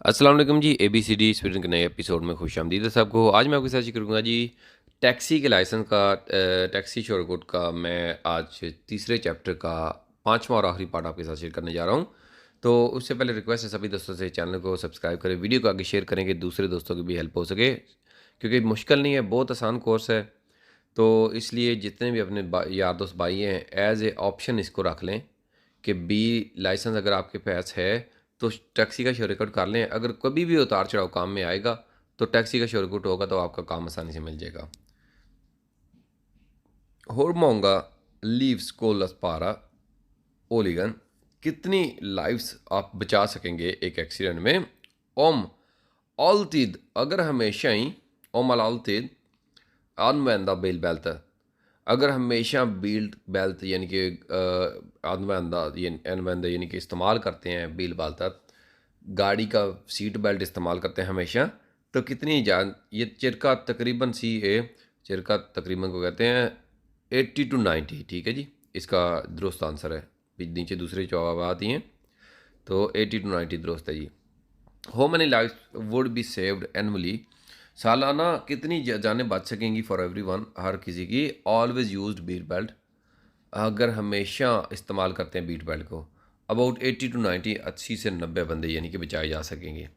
अस्सलाम वालेकुम जी। ABCD speeding के नए एपिसोड में खुशामदीद है सबको। आज मैं आपके साथ शेयर करूँगा जी टैक्सी के लाइसेंस का, टैक्सी श्योर कोड का। मैं आज तीसरे चैप्टर का पाँचवा और आखिरी पार्ट आपके साथ शेयर करने जा रहा हूँ। तो उससे पहले रिक्वेस्ट है सभी दोस्तों से, चैनल को सब्सक्राइब करें, वीडियो को आगे शेयर करें कि दूसरे दोस्तों की भी हेल्प हो सके, क्योंकि मुश्किल नहीं है, बहुत आसान कोर्स है। तो इसलिए जितने भी अपने यार दोस्त भाई हैं, एज ए ऑप्शन इसको रख लें कि बी लाइसेंस अगर आपके पास है तो टैक्सी का श्योर कोड कर लें। अगर कभी भी उतार चढ़ाव काम में आएगा तो टैक्सी का श्योर कोड होगा तो आपका काम आसानी से मिल जाएगा। होरमोंगा लीव्स को लसपारा ओलिगन, कितनी लाइफ्स आप बचा सकेंगे एक एक्सीडेंट में। ओम ऑलतिद, अगर हमेशा ही ओम अलालतिद अनवैंदा बेल बेल्ट, अगर हमेशा बील बेल्ट यानी कि अनवैंदा अनवैंदा यानी कि इस्तेमाल करते हैं बील बेल्ट, गाड़ी का सीट बेल्ट इस्तेमाल करते हैं हमेशा, तो कितनी जान ये चिरका तकरीबन चिरका तकरीबन को कहते हैं 80 to 90। ठीक है जी, इसका दुरुस्त आंसर है। नीचे दूसरे जवाब आती हैं, तो 80 to 90 दुरुस्त है जी। How many life would be saved annually, सालाना कितनी जानें बच सकेंगी फॉर एवरीवन, हर किसी की। ऑलवेज यूज्ड बीट बेल्ट, अगर हमेशा इस्तेमाल करते हैं बीट बेल्ट को। अबाउट 80 to 90, 80 से 90 बंदे यानी कि बचाए जा सकेंगे,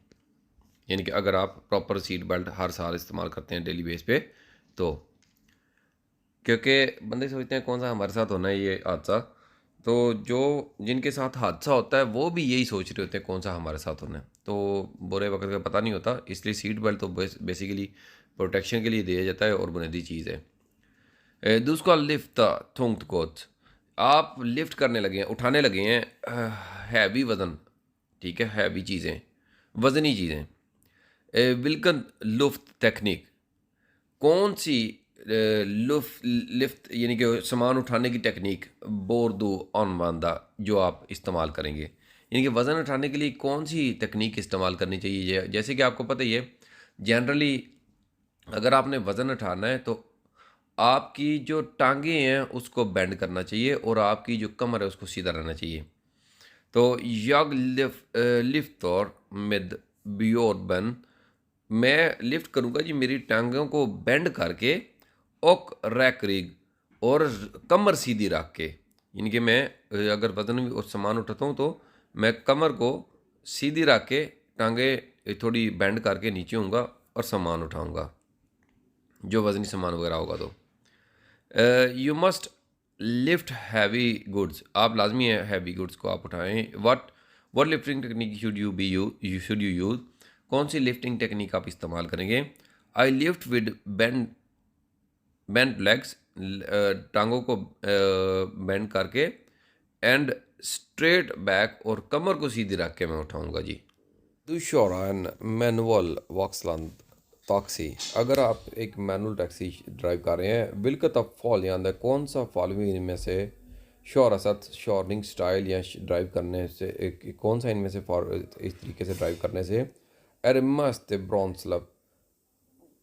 यानी कि अगर आप प्रॉपर सीट बेल्ट हर साल इस्तेमाल करते हैं डेली बेस पे। तो क्योंकि बंदे सोचते हैं कौन सा हमारे साथ होना है ये हादसा, तो जो जिनके साथ हादसा होता है वो भी यही सोच रहे होते हैं कौन सा हमारे साथ होना है, तो बुरे वक्त का पता नहीं होता। इसलिए सीट बेल्ट तो बेसिकली प्रोटेक्शन के लिए दिया जाता है और बुनियादी चीज़ है। दूसरा लिफ्ट थोंगत कोच, आप लिफ्ट करने लगे हैं, उठाने लगे हैं हैवी वज़न। ठीक है, हैवी चीज़ें, वज़नी चीज़ें। विल्कन लुफ्त टेक्निक, कौन सी लुफ्ट लिफ्ट यानी कि सामान उठाने की टेक्निक बोर्दो ऑनवांदा जो आप इस्तेमाल करेंगे, यानी कि वज़न उठाने के लिए कौन सी तकनीक इस्तेमाल करनी चाहिए। जैसे कि आपको पता ही है, जनरली अगर आपने वज़न उठाना है तो आपकी जो टांगे हैं उसको बेंड करना चाहिए और आपकी जो कमर है उसको सीधा रहना चाहिए। तो यग लिफ्ट और मिद बियोरबन, मैं लिफ्ट करूँगा जी मेरी टांगों को बेंड करके, ओक रैकरिग, और कमर सीधी रख के, यानी कि मैं अगर वज़न और सामान उठाता हूँ तो मैं कमर को सीधी रख के टांगे थोड़ी बेंड करके नीचे होऊंगा और सामान उठाऊंगा, जो वज़नी सामान वगैरह होगा। तो you must lift heavy goods, आप लाजमी है हैवी गुड्स को आप उठाएं। What lifting technique should you use, कौन सी लिफ्टिंग टेक्निक आप इस्तेमाल करेंगे। आई लिफ्ट विद बेंड लेग्स, टांगों को बेंड करके, एंड स्ट्रेट बैक, और कमर को सीधी रख के मैं उठाऊंगा जी। दुशोरान मैनुअल वॉक्सलैंड टैक्सी, अगर आप एक मैनुअल टैक्सी ड्राइव कर रहे हैं, विल्कत ऑफ फॉल याद है, कौन सा फॉलोइंग इनमें से शोरसत शॉर्निंग स्टाइल या ड्राइव करने से कौन सा इनमें से इस तरीके से ड्राइव करने से एरमस्त ब्रॉन्सलब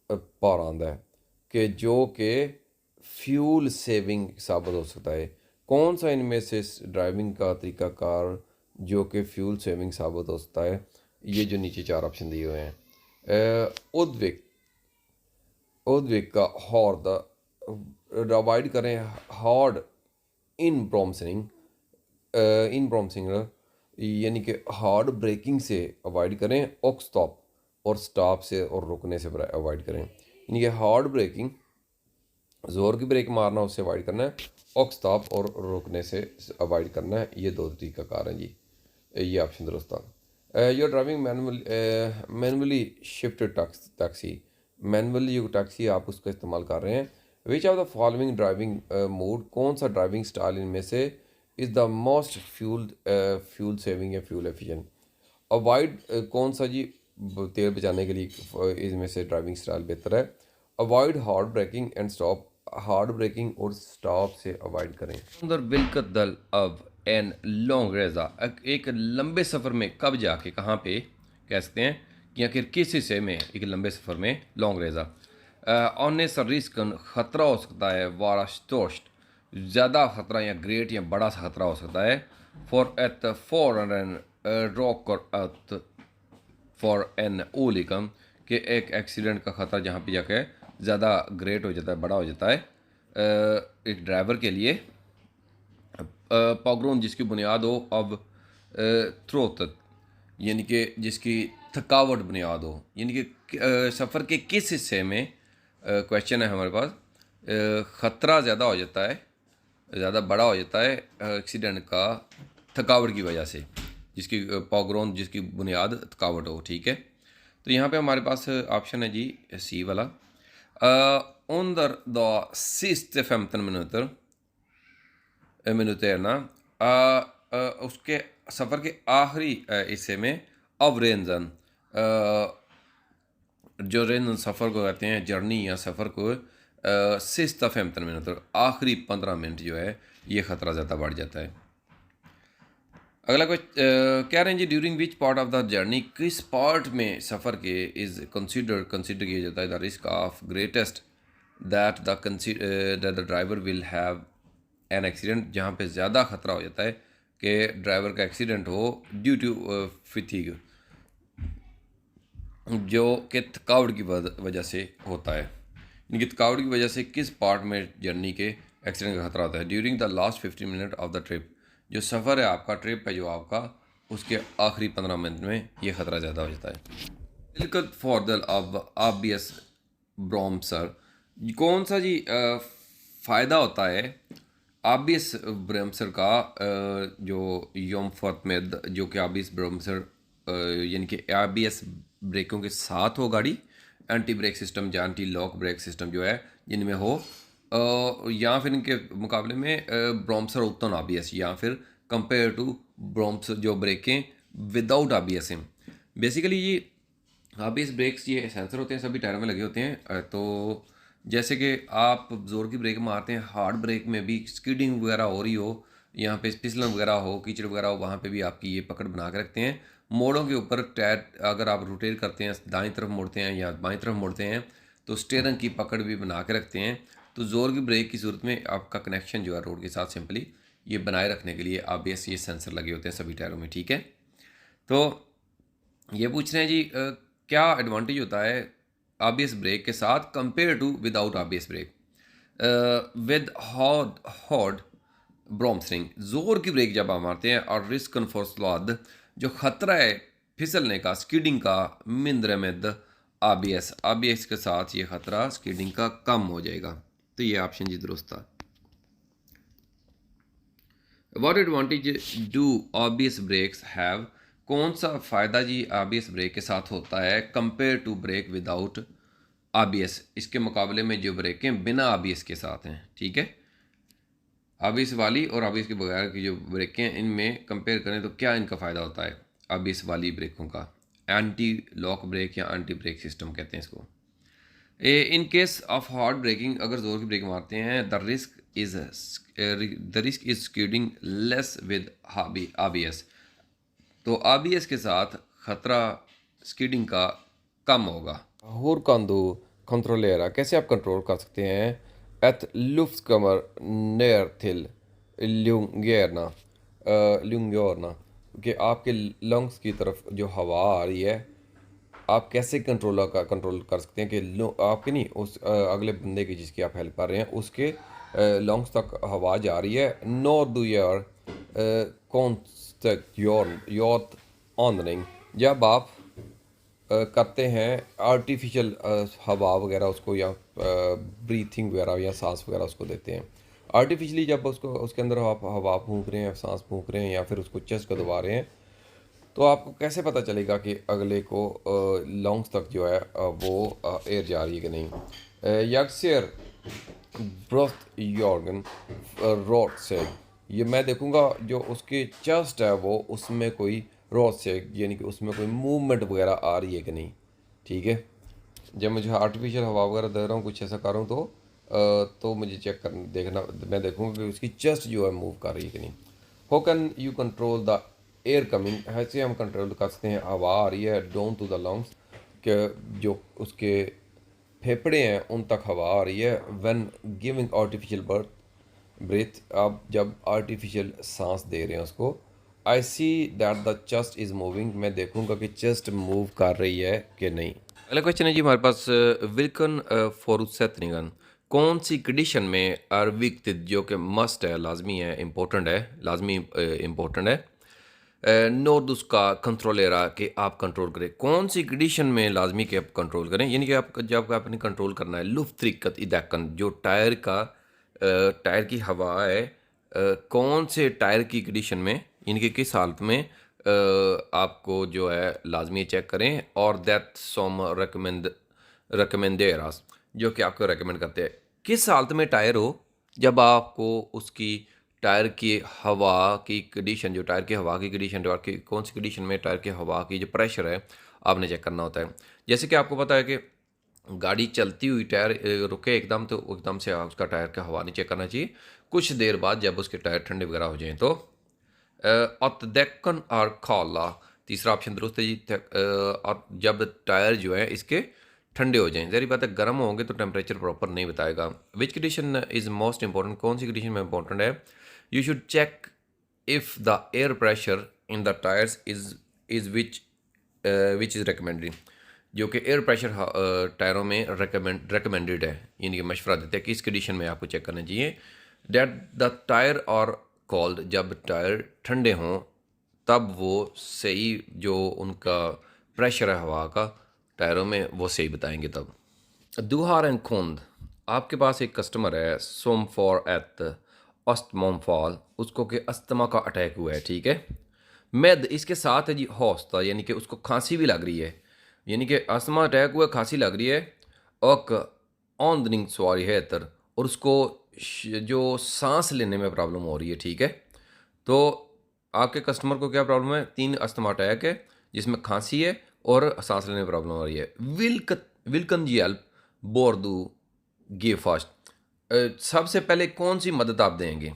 पार आंदा है कि जो कि फ्यूल सेविंग साबित हो सकता है। कौन सा इनमें से ड्राइविंग का तरीकाकार जो कि फ्यूल सेविंग साबित हो सकता है, ये जो नीचे चार ऑप्शन दिए हुए हैं। उद्विक उद्विक का हॉर्ड अवॉइड करें, हॉर्ड इन ब्रॉम्सिंग, इन ब्रॉम्सिंग यानी कि हार्ड ब्रेकिंग से अवॉइड करें, ऑक स्टॉप, और स्टॉप से और रुकने से अवॉइड करें। यानी कि हार्ड ब्रेकिंग ज़ोर की ब्रेक मारना उससे अवॉइड करना है, ऑक स्टॉप और रुकने से अवॉइड करना है। ये दो तरीका कार हैं जी, ये ऑप्शन दुरुस्त था। Your driving manually shift taxi, manually जो टैक्सी आप उसका इस्तेमाल कर रहे हैं। Which of the following driving mode, कौन सा ड्राइविंग स्टाइल इनमें से is the most fuel saving या फ्यूल एफिशिएंट। अवॉइड कौन सा जी तेल बचाने के लिए इसमें से ड्राइविंग स्टाइल बेहतर है। Avoid hard braking and stop, hard braking और स्टॉप से अवॉइड करें। अंदर बिलकत दल अब एन लॉन्ग रेजा, एक लंबे सफ़र में कब जाके कहाँ पे कह सकते हैं कि आखिर किस हिस्से में एक लंबे सफ़र में लॉन्ग रेजा। ऑने सा रिस्क, ख़तरा हो सकता है, वारास्टोस्ट, ज़्यादा ख़तरा या ग्रेट या बड़ा सा ख़तरा हो सकता है। फॉर एट फॉर रॉक और अर्थ फॉर एन ओलिकम कि एक एक्सीडेंट का ख़तरा जहाँ पे जाके ज़्यादा ग्रेट हो जाता है, बड़ा हो जाता है एक ड्राइवर के लिए। पॉगरोन जिसकी बुनियाद हो अब थ्रोत, यानी कि जिसकी थकावट बुनियाद हो, यानी कि सफ़र के किस हिस्से में क्वेश्चन है हमारे पास ख़तरा ज़्यादा हो जाता है, ज़्यादा बड़ा हो जाता है एक्सीडेंट का थकावट की वजह से, जिसकी पॉगरोन जिसकी बुनियाद थकावट हो। ठीक है, तो यहाँ पे हमारे पास ऑप्शन है जी सी वाला। under the siste 15 minuter minuter ना उसके सफ़र के आखिरी हिस्से में अब रेंजन जो रेंजन सफ़र को कहते हैं, जर्नी या सफ़र को सिस्ता 15 minuter आखिरी 15 मिनट जो है ये ख़तरा ज़्यादा बढ़ जाता है। अगला कह रहे हैं जी during which part of the journey, किस पार्ट में सफ़र के इज़ कंसिडर किया जाता है the risk of greatest that the driver will have an accident, जहाँ पे ज़्यादा ख़तरा हो जाता है कि ड्राइवर का एक्सीडेंट हो ड्यू टू फिथीग, जो कि थकावट की वजह से होता है। इनकी थकावट की वजह से किस पार्ट में जर्नी के एक्सीडेंट का खतरा होता है? During the last 15 minute of the trip, जो सफ़र है आपका, ट्रिप है जो आपका, उसके आखिरी 15 मिनट में ये ख़तरा ज़्यादा हो जाता है। बिल्कुल फॉर्दल अब ऑब्वियस ब्रोम्सर, कौन सा जी फ़ायदा होता है ऑब्वियस ब्रोम्सर का जो योम फॉर्मेद, जो कि ऑब्वियस ब्रोम्सर यानी कि ऑब्वियस ब्रेकों के साथ हो गाड़ी, एंटी ब्रेक सिस्टम या एंटी लॉक ब्रेक सिस्टम जो है जिनमें हो, या फिर इनके मुकाबले में ब्रोम्सर उत्तन ऑब्वियस, या फिर कंपेयर टू ब्रोम्सर जो ब्रेकें विदाउट ऑब्वियस हैं। बेसिकली ये ऑब्वियस ब्रेक्स ये सेंसर होते हैं, सभी टायरों में लगे होते हैं। तो जैसे कि आप ज़ोर की ब्रेक मारते हैं, हार्ड ब्रेक में भी स्किडिंग वगैरह हो रही हो, यहाँ पे फिसलन वगैरह हो, कीचड़ वगैरह हो, वहाँ पे भी आपकी ये पकड़ बना के रखते हैं। मोड़ों के ऊपर टायर अगर आप रोटेट करते हैं, दाईं तरफ मोड़ते हैं या बाईं तरफ मोड़ते हैं, तो स्टीयरिंग की पकड़ भी बना के रखते हैं। तो ज़ोर की ब्रेक की सूरत में आपका कनेक्शन जो है रोड के साथ सिंपली ये बनाए रखने के लिए ऑब्वियस ये सेंसर लगे होते हैं सभी टायरों में। ठीक है, तो ये पूछ रहे हैं जी क्या एडवांटेज होता है ऑब्वियस ब्रेक के साथ compare to without obvious brake with hot hot ब्रोम्सरिंग, ज़ोर की ब्रेक जब आप मारते हैं और रिस्क फॉर जो ख़तरा है फिसलने का, स्कीडिंग का, मिंद्र में आबीएस के साथ ये ख़तरा स्कीडिंग का कम हो जाएगा। तो ये ऑप्शन जी दुरुस्त था। What advantage do obvious brakes have, कौन सा फ़ायदा जी ऑब्वियस ब्रेक के साथ होता है compare to brake without obvious, इसके मुकाबले में जो ब्रेकें बिना ऑब्वियस के साथ हैं। ठीक है, ऑब्वियस वाली और ऑब्वियस के बगैर की जो ब्रेकें हैं इनमें कंपेयर करें तो क्या इनका फ़ायदा होता है ऑब्वियस वाली ब्रेकों का? एंटी लॉक ब्रेक या एंटी ब्रेक सिस्टम कहते हैं इसको। In case of hard braking, अगर जोर की ब्रेक मारते हैं, the risk is skidding less with ABS, तो आबीएस के साथ खतरा स्कीडिंग का कम होगा। होर कांदो कंट्रोलेरा, कैसे आप कंट्रोल कर सकते हैं? एट लुफ्टकमर नेर थिल ल्यूंगेरना ल्यूंगोरना, कि आपके लंग्स की तरफ जो हवा आ रही है, आप कैसे कंट्रोल कर सकते हैं कि आपके नहीं उस अगले बंदे की जिसकी आप हेल्प कर रहे हैं उसके लंग्स तक हवा जा रही है। Nor do your contact your ऑनरिंग, जब आप करते हैं आर्टिफिशियल हवा वगैरह उसको, या ब्रीथिंग वगैरह या सांस वगैरह उसको देते हैं आर्टिफिशियली, जब उसको उसके अंदर आप हवा फूंक रहे हैं, सांस फूंक रहे हैं, या फिर उसको चेस्ट को दबा रहे हैं, तो आपको कैसे पता चलेगा कि अगले को लंग्स तक जो है वो एयर जा रही है कि नहीं? यक्सर ब्रथ यॉर्गन रॉट से, ये मैं देखूंगा जो उसकी चेस्ट है वो उसमें कोई रॉट से, यानी कि उसमें कोई मूवमेंट वगैरह आ रही है कि नहीं। ठीक है, जब मुझे आर्टिफिशियल हवा वगैरह दे रहा हूँ, कुछ ऐसा कर रहा हूँ, तो मुझे चेक कर देखना, मैं देखूँगा कि उसकी चेस्ट जो है मूव कर रही है कि नहीं। How can you control the air coming, ऐसे हम कंट्रोल कर सकते हैं हवा आ रही है डाउन टू द लंग्स, के जो उसके फेफड़े हैं उन तक हवा आ रही है। व्हेन गिविंग आर्टिफिशियल ब्रेथ, आप जब आर्टिफिशियल सांस दे रहे हैं उसको, I see that the chest is moving, मैं देखूंगा कि चेस्ट मूव कर रही है कि नहीं। अगला क्वेश्चन है जी हमारे पास, विल्कन फॉरुसेतनिगन कौन सी कंडीशन में आर विकसित, जो कि मस्ट है, लाजमी है, इम्पोर्टेंट है, लाजमी इम्पोर्टेंट है, नोट उसका कंट्रोलेरा कि आप कंट्रोल करें, कौन सी कंडीशन में लाजमी कि आप कंट्रोल करें, यानी कि आप जब आपने कंट्रोल करना है। लुफ्त त्रिकत इदाकन, जो टायर का टायर की हवा है, कौन से टायर की कंडीशन में, यानी कि किस हालत में आपको जो है लाजमी चेक करें। और दैट सोम रिकमेंडेरास, जो कि आपको रेकमेंड करते हैं किस हालत में टायर हो, जब आपको उसकी टायर की हवा की कंडीशन, जो टायर की हवा की कंडीशन, टायर की कौन सी कंडीशन में टायर की हवा की जो प्रेशर है आपने चेक करना होता है। जैसे कि आपको पता है कि गाड़ी चलती हुई टायर रुके एकदम, तो एकदम से उसका टायर का हवा नहीं चेक करना चाहिए। कुछ देर बाद जब उसके टायर ठंडे वगैरह हो जाएं तो अतदक्कन और खौला, तीसरा ऑप्शन दुरुस्त है जी। और जब टायर जो है इसके ठंडे हो जाएं, जहरी बात है गर्म होंगे तो टेम्परेचर प्रॉपर नहीं बताएगा। Which condition is most important, कौन सी कंडीशन में इंपॉर्टेंट है। You should check if the air pressure in the tyres is which is recommended, जो कि एयर प्रेशर टायरों में रिकमेंडेड है, यानी कि मशवरा देते हैं कि इस कंडीशन में आपको चेक करना चाहिए। डेट द टायर और कोल्ड, जब टायर ठंडे हों तब वो सही, जो उनका प्रेशर है हवा का टायरों में, वो सही बताएंगे तब। दुहार एंड खुंद, आपके पास एक कस्टमर है सोम फॉर एट अस्तमोमफॉल, उसको कि अस्थमा का अटैक हुआ है, ठीक है। मैद इसके साथ है जी हौसता, यानी कि उसको खांसी भी लग रही है, यानी कि अस्थमा अटैक हुआ, खांसी लग रही है। और ऑंदनिंग सवारी है तर, और उसको जो सांस लेने में प्रॉब्लम हो रही है, ठीक है। तो आपके कस्टमर को क्या प्रॉब्लम है, 3 अस्थमा अटैक है जिसमें खांसी है और सांस लेने में प्रॉब्लम हो रही है। विल्कन जी हेल्प बोर्दू गिव फास्ट, सबसे पहले कौन सी मदद आप देंगे।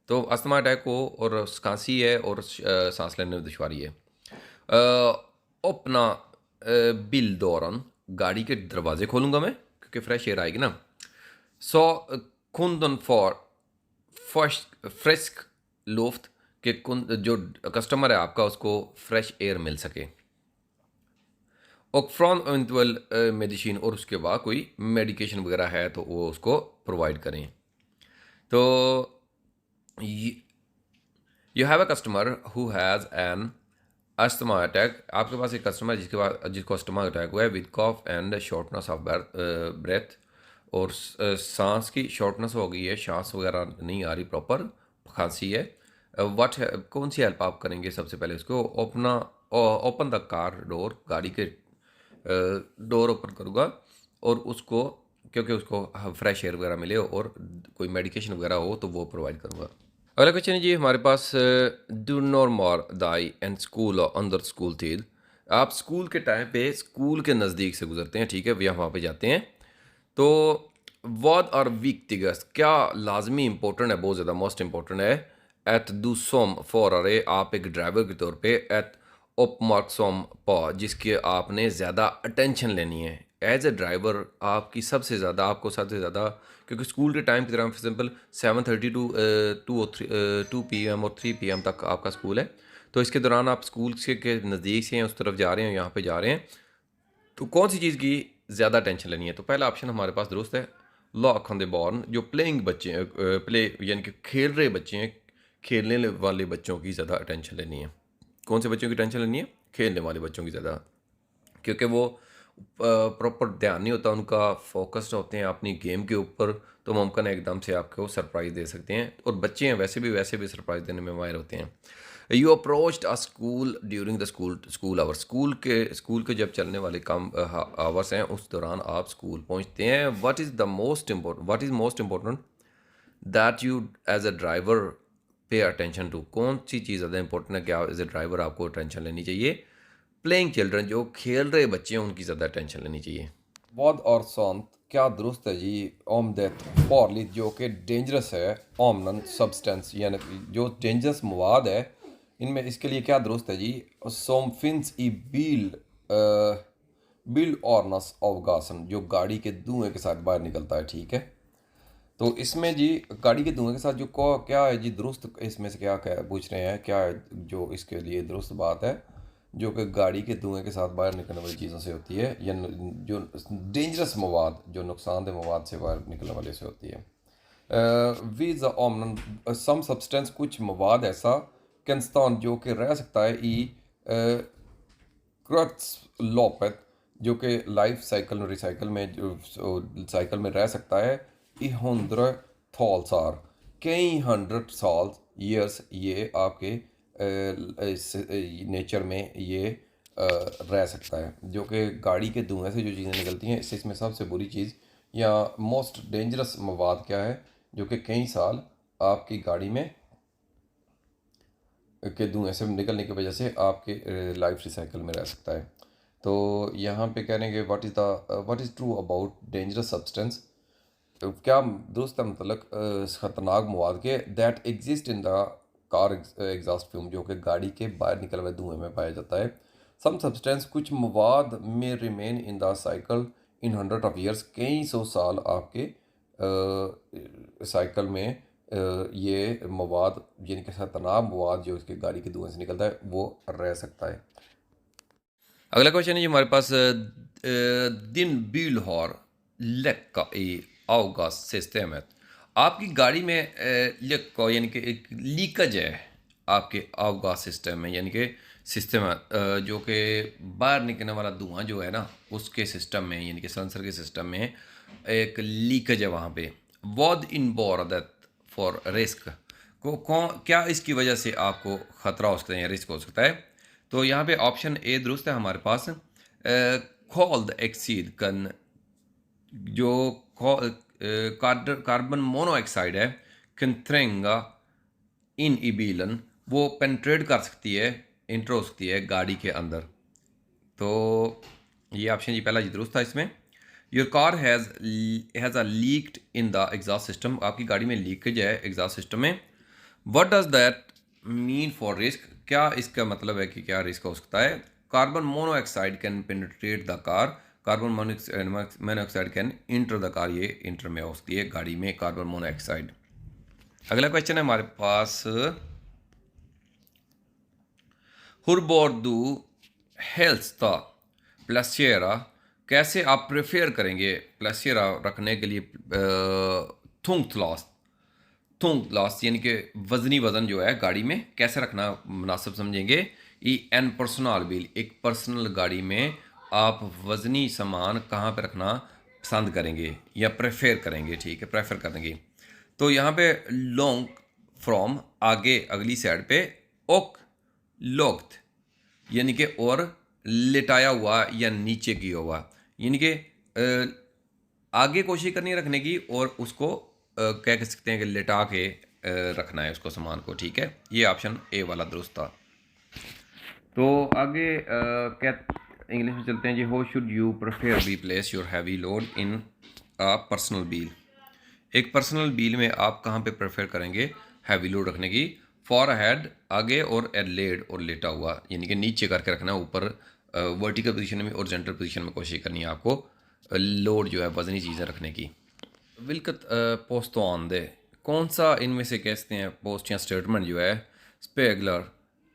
तो अस्थमा अटैक हो और खांसी है और सांस लेने में दुश्वारी है। अपना बिल दौरान गाड़ी के दरवाजे खोलूंगा मैं, क्योंकि फ्रेश एयर आएगी ना। सो कुंदन फॉर फ्रेश लुफ्त, कि जो कस्टमर है आपका उसको फ्रेश एयर मिल सके। और फ्रॉम इवेंचुअल मेडिसिन, और उसके बाद कोई मेडिकेशन वगैरह है तो वो उसको प्रोवाइड करें। तो you have a customer who has an asthma attack, आपके पास एक कस्टमर है जिसको अस्थमा अटैक हुआ है, with cough and shortness of breath, और सांस की शॉर्टनेस हो गई है, सांस वगैरह नहीं आ रही प्रॉपर, खांसी है। व्हाट, कौन सी हेल्प आप करेंगे। सबसे पहले उसको ओपन द कार डोर, गाड़ी के डोर ओपन करूँगा, और उसको, क्योंकि उसको फ्रेश एयर वगैरह मिले और कोई मेडिकेशन वगैरह हो तो वो प्रोवाइड करूँगा। अगला क्वेश्चन है जी हमारे पास, डू नॉर मोर दाई एंड स्कूल और अंदर स्कूल थी, आप स्कूल के टाइम पे स्कूल के नज़दीक से गुजरते हैं, ठीक है, भैया वहाँ पे जाते हैं। तो वाद और वीक तिगस क्या लाजमी इंपॉर्टेंट है, बहुत ज़्यादा मोस्ट इंपॉर्टेंट है। एट दू सोम फॉर अरे, आप एक ड्राइवर के तौर पे एट ओपमार्क सोम पा, जिसके आपने ज़्यादा अटेंशन लेनी है। एज ए ड्राइवर आपकी सबसे ज़्यादा, आपको सबसे ज़्यादा, क्योंकि स्कूल के टाइम की तरह फॉर एग्जाम्पल 7:30 टू 2 PM और 3 PM तक आपका स्कूल है। तो इसके दौरान आप स्कूल के नज़दीक से हैं, उस तरफ जा रहे हैं, यहाँ पे जा रहे हैं, तो कौन सी चीज़ की ज़्यादा टेंशन लेनी है। तो पहला ऑप्शन हमारे पास दुरुस्त है, लॉ अखंदे बॉर्न, जो प्लेइंग बच्चे हैं, प्ले यानी कि खेल रहे बच्चे हैं, खेलने वाले बच्चों की ज़्यादा अटेंशन लेनी है। कौन से बच्चों की टेंशन लेनी है, खेलने वाले बच्चों की ज़्यादा, क्योंकि वो प्रॉपर ध्यान नहीं होता उनका, फोकस्ड होते हैं अपनी गेम के ऊपर, तो मुमकिन है एकदम से आपको सरप्राइज़ दे सकते हैं। और बच्चे हैं वैसे भी सरप्राइज़ देने में माहिर होते हैं। You approached a school during the school hours, school के जब चलने वाले काम आवर्स हैं, उस दौरान आप स्कूल पहुंचते हैं। What is most important that you as a driver pay attention to, कौन सी चीज़ ज़्यादा इंपॉर्टेंट है, क्या एज ए ड्राइवर आपको अटेंशन लेनी चाहिए। प्लेइंग चिल्ड्रन, जो खेल रहे बच्चे हैं, उनकी ज़्यादा टेंशन लेनी चाहिए। वध और सौंत क्या दुरुस्त है जी। ओमदेत फॉरलित, जो कि डेंजरस है, ओमनन सब्सटेंस, यानी कि जो डेंजरस मवाद है, इनमें इसके लिए क्या दुरुस्त है जी। सोमफिन्स ई बिल्ड ऑर्नस ऑफ गासन, जो गाड़ी के धुएं के साथ बाहर निकलता है, ठीक है। तो इसमें जी गाड़ी के धुएं के साथ जो क्या है जी दुरुस्त, इसमें से क्या क्या पूछ रहे हैं, क्या है जो इसके लिए दुरुस्त बात है जो कि गाड़ी के धुएं के साथ बाहर निकलने वाली चीज़ों से होती है, या जो डेंजरस मवाद, जो नुकसानदेह मवाद से बाहर निकलने वाले से होती है। वीज ओमन सम सब्सटेंस, कुछ मवाद ऐसा कैंस्तान जो कि रह सकता है ई क्रट्सलोपेथ, जो कि लाइफ साइकिल रिसाइकल में जो साइकिल में रह सकता है ई 100 साल, कई 100 साल ईयर्स ये आपके नेचर में ये रह सकता है। जो कि गाड़ी के धुएं से जो चीज़ें निकलती हैं, इससे इसमें सबसे बुरी चीज़ या मोस्ट डेंजरस मवाद क्या है जो कि कई साल आपकी गाड़ी में के धुएं से निकलने की वजह से आपके लाइफ रिसाइकल में रह सकता है। तो यहाँ पे कह रहे हैं कि what is true about dangerous substance, क्या दुरुस्त है मतलब ख़तरनाक मवाद के that exist in the car exhaust fume, जो कि गाड़ी के बाहर निकले हुए धुएं में पाया जाता है। सम सब्सटेंस, कुछ मवाद में remain in the cycle in 100 of years, कई सौ साल आपके साइकिल में ये मवाद यानी कि खतरनाक मवाद जो इसके गाड़ी के धुएं से निकलता है वो रह सकता है। अगला क्वेश्चन है जी हमारे पास, दिन bill har läcka i avgassystemet। आपकी गाड़ी में läcka यानी कि एक लीकेज है आपके अवगास सिस्टम में, यानी कि सिस्टम जो कि बाहर निकलने वाला धुआं जो है ना उसके सिस्टम में, यानी कि सेंसर के सिस्टम में एक लीकेज है वहाँ पे। वॉद इन बोर दैट फॉर रिस्क को कौन, क्या इसकी वजह से आपको ख़तरा हो सकता है या रिस्क हो सकता है। तो यहाँ पे ऑप्शन ए दुरुस्त है हमारे पास। कॉल्ड एक्सीड कन, जो कार्बन मोनोऑक्साइड है कंट्रेंगा इन ई बिलन, वो पेंट्रेट कर सकती है, इंटर हो सकती है गाड़ी के अंदर। तो ये ऑप्शन जी पहला जी दुरुस्त था इसमें। Your car has a leaked in the exhaust system, आपकी गाड़ी में लीकेज है एग्जॉस्ट सिस्टम में। What does that mean for risk, क्या इसका मतलब है कि क्या रिस्क हो सकता है। Carbon monoxide can penetrate the car, carbon monoxide can enter the car, ये इंटर में हो सकती है गाड़ी में कार्बन मोनोऑक्साइड। अगला क्वेश्चन है हमारे पास, हुरबोर्दू हेल्थ प्लेसियरा, कैसे आप प्रेफर करेंगे प्लेसियरा रखने के लिए थुंग लॉस यानी कि वजनी वजन जो है गाड़ी में कैसे रखना मुनासिब समझेंगे। ई एन पर्सनल व्हील, एक पर्सनल गाड़ी में आप वजनी सामान कहाँ पे रखना पसंद करेंगे या प्रेफर करेंगे, ठीक है प्रेफर करेंगे। तो यहाँ पे लॉन्ग फ्रॉम, आगे अगली साइड पे ओक लोक्त यानी कि और लिटाया हुआ या नीचे किया हुआ, यानी कि आगे कोशिश करनी है रखने की और उसको क्या कह सकते हैं कि लिटा के रखना है उसको सामान को, ठीक है। ये ऑप्शन ए वाला दुरुस्त था। तो आगे क्या इंग्लिश में चलते हैं जी। How should you prefer be place your heavy load in a personal wheel, एक पर्सनल व्हील में आप कहाँ पे प्रेफर करेंगे हैवी लोड रखने की। फॉर हेड आगे, और एलेड और लेटा हुआ यानी कि नीचे करके रखना है, ऊपर वर्टिकल पोजीशन में और जेंटल पोजीशन में कोशिश करनी है आपको लोड जो है वजनी चीज़ें रखने की। विल्कत पोस्टोन दे, कौन सा इनमें से कहते हैं पोस्ट या स्टेटमेंट जो है स्पेगलर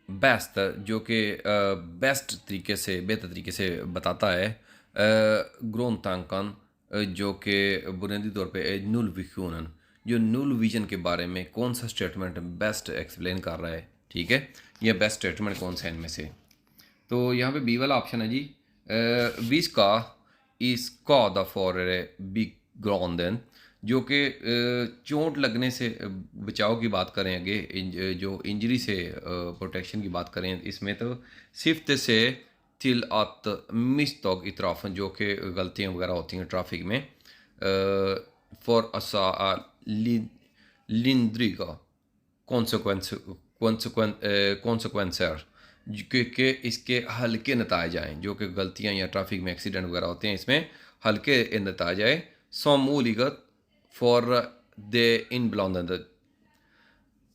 बेस्ट, जो कि बेस्ट तरीके से बेहतर तरीके से बताता है ग्रोन तांकन, जो कि बुनियादी तौर पे नुल विक्यूनन, जो नुल विजन के बारे में कौन सा स्टेटमेंट बेस्ट एक्सप्लेन कर रहा है, ठीक है। यह बेस्ट स्टेटमेंट कौन सा है इनमें से। तो यहाँ पे बी वाला ऑप्शन है जी। विस्का इज कॉ द फॉर बिग ग्रॉन्डन, जो कि चोट लगने से बचाव की बात करें, आगे जो इंजरी से प्रोटेक्शन की बात करें इसमें, तो सिफ्त से तिल आत मिस्तोग इतराफ, जो कि गलतियाँ वगैरह होती हैं ट्रैफिक में, फॉर असा लिंद्री का कॉन्सिक्वेंसर, कि इसके हल्के नतायज आएँ, जो कि गलतियाँ या ट्रैफिक में एक्सीडेंट वगैरह होते हैं इसमें हल्के नतायज आए। सोमूलिगत फॉर द इन ब्लॉन्द,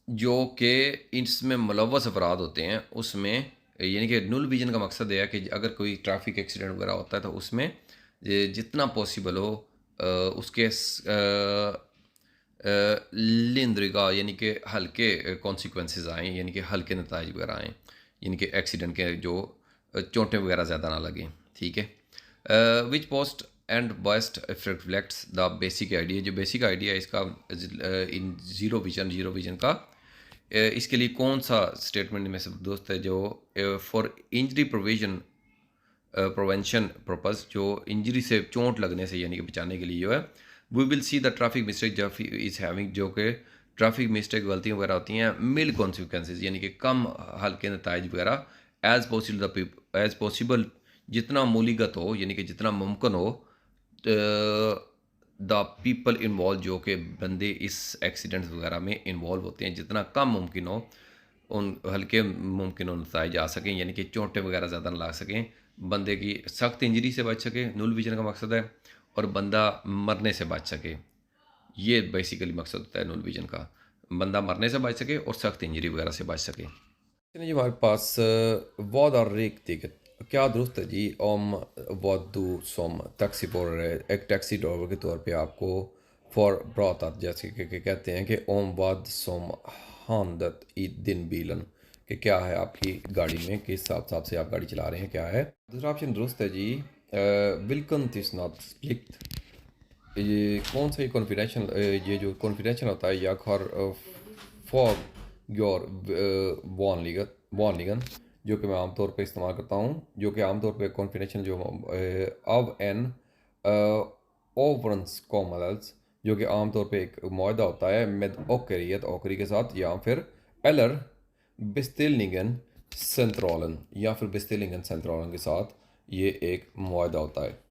जो कि इसमें मुलव्वस अफराद होते हैं उसमें, यानी कि नुल विजन का मकसद है कि अगर कोई ट्रैफिक एक्सीडेंट वगैरह होता है तो उसमें जितना पॉसिबल हो उसके लिंद्रिगा यानी कि हल्के कॉन्सिक्वेंसेस आएँ, यानी कि हल्के नताइज वगैरह आएँ, यानी कि एक्सीडेंट के जो चोटें वगैरह ज़्यादा ना लगें, ठीक है। Which post and best reflects the basic idea, जो बेसिक आइडिया है इसका इन जीरो विजन का, इसके लिए कौन सा स्टेटमेंट में से दोस्त है जो फॉर इंजरी प्रोविजन प्रोवेंशन पर्पस, जो इंजरी से चोट लगने से यानी कि बचाने के लिए जो है, we will see the traffic mistake जब इज़ हैविंग, जो कि ट्रैफिक मिस्टेक गलतियाँ वगैरह होती हैं मिल कॉन्सिक्वेंसेज, यानी कि कम हल्के नताइज वगैरह, एज पॉसिबल जितना मूलीगत हो, यानी कि जितना मुमकिन हो, द पीपल इन्वॉल्व, जो कि बंदे इस एक्सीडेंट वगैरह में इन्वॉल्व होते हैं, जितना कम मुमकिन हो उन हल्के मुमकिन नतज आ सकें, यानी कि चोटें वगैरह ज़्यादा ना ला सकें, बंदे की सख्त इंजरी से बच सके, नुल विजन का मकसद है, और बंदा मरने से बच सके। ये बेसिकली मकसद होता है नुल विजन का, बंदा मरने से बच सके और सख्त इंजरी वगैरह से बच सके। जी हमारे पास vad är riktigt, क्या दुरुस्त है जी, om vad du som taxiförare, एक टैक्सी ड्राइवर के तौर पे आपको फॉर pratat, जैसे कि कहते हैं कि om vad som hänt i din bilen, कि क्या है आपकी गाड़ी में, किस हिसाब से आप गाड़ी चला रहे हैं, क्या है। दूसरा ऑप्शन दुरुस्त है जी, vilken tystnadsplikt, ये कौन सा, ये कॉन्फिडेंशियल, ये जो कॉन्फिडेंशियल होता है, jag har for vanligen, जो कि मैं आमतौर पे इस्तेमाल करता हूँ, जो कि आमतौर पे कॉन्फिडेंशियल जो अब एन ओवरंसकॉमल्स, जो कि आमतौर पे एक मुआहदा होता है med ओकरियत, ओकरी के साथ, या फिर एलर बिस्तिलिंगन सेंट्रॉलन, या फिर बिस्तिलिंगन सेंट्रॉलन के साथ ये एक मुआहदा होता है।